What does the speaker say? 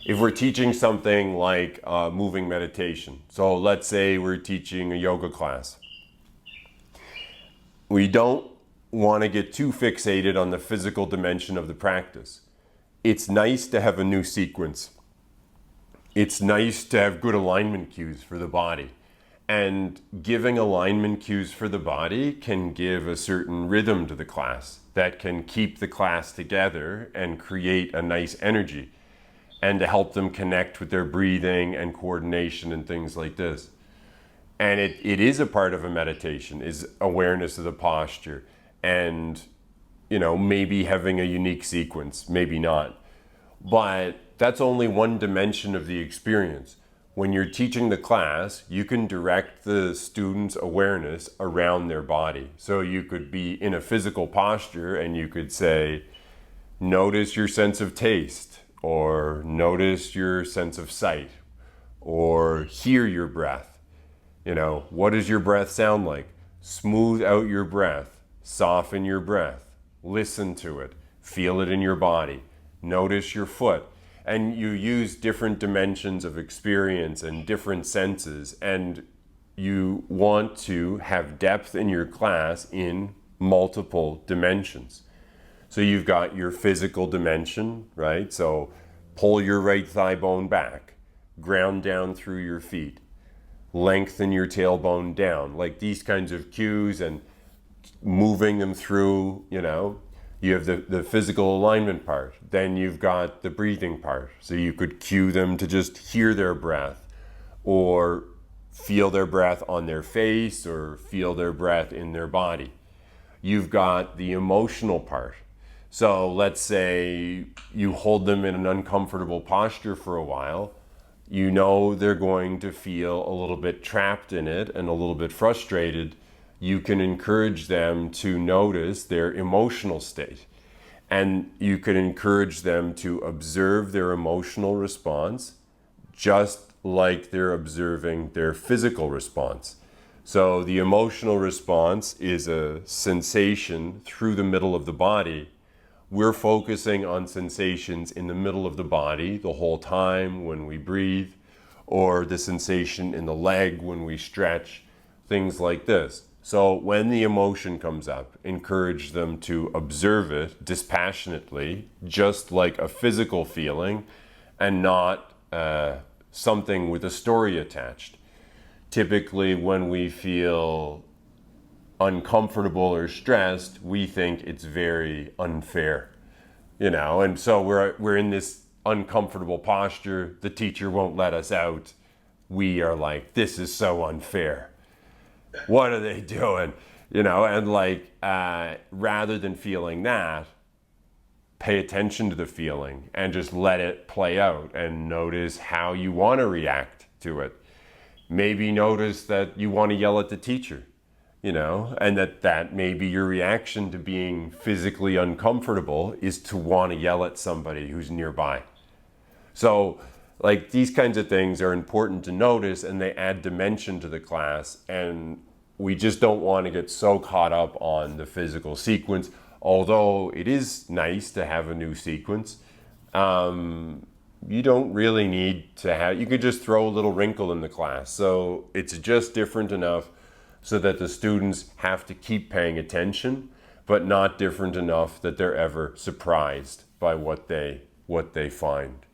If we're teaching something like moving meditation, so let's say we're teaching a yoga class, we don't want to get too fixated on the physical dimension of the practice. It's nice to have a new sequence. It's nice to have good alignment cues for the body. And giving alignment cues for the body can give a certain rhythm to the class that can keep the class together and create a nice energy, and to help them connect with their breathing and coordination and things like this. And it is a part of a meditation, is awareness of the posture, and maybe having a unique sequence, maybe not. But that's only one dimension of the experience. When you're teaching the class, you can direct the students' awareness around their body. So you could be in a physical posture and you could say, notice your sense of taste, or notice your sense of sight, or hear your breath. What does your breath sound like? Smooth out your breath, soften your breath, listen to it, feel it in your body, notice your foot. And you use different dimensions of experience and different senses, and you want to have depth in your class in multiple dimensions. So you've got your physical dimension, right? So pull your right thigh bone back, ground down through your feet, lengthen your tailbone down, like these kinds of cues, and moving them through, You have the physical alignment part. Then you've got the breathing part. So you could cue them to just hear their breath, or feel their breath on their face, or feel their breath in their body. You've got the emotional part. So let's say you hold them in an uncomfortable posture for a while. They're going to feel a little bit trapped in it and a little bit frustrated. You can encourage them to notice their emotional state. And you can encourage them to observe their emotional response just like they're observing their physical response. So the emotional response is a sensation through the middle of the body. We're focusing on sensations in the middle of the body the whole time when we breathe, or the sensation in the leg when we stretch, things like this. So when the emotion comes up, encourage them to observe it dispassionately, just like a physical feeling, and not something with a story attached. Typically, when we feel uncomfortable or stressed, we think it's very unfair, and so we're in this uncomfortable posture. The teacher won't let us out. We are like, this is so unfair. What are they doing? And rather than feeling that, pay attention to the feeling and just let it play out, and notice how you want to react to it. Maybe notice that you want to yell at the teacher, and that may be your reaction to being physically uncomfortable, is to want to yell at somebody who's nearby. So these kinds of things are important to notice, and they add dimension to the class. And we just don't want to get so caught up on the physical sequence, although it is nice to have a new sequence. You don't really need to have, you could just throw a little wrinkle in the class. So it's just different enough so that the students have to keep paying attention, but not different enough that they're ever surprised by what they find,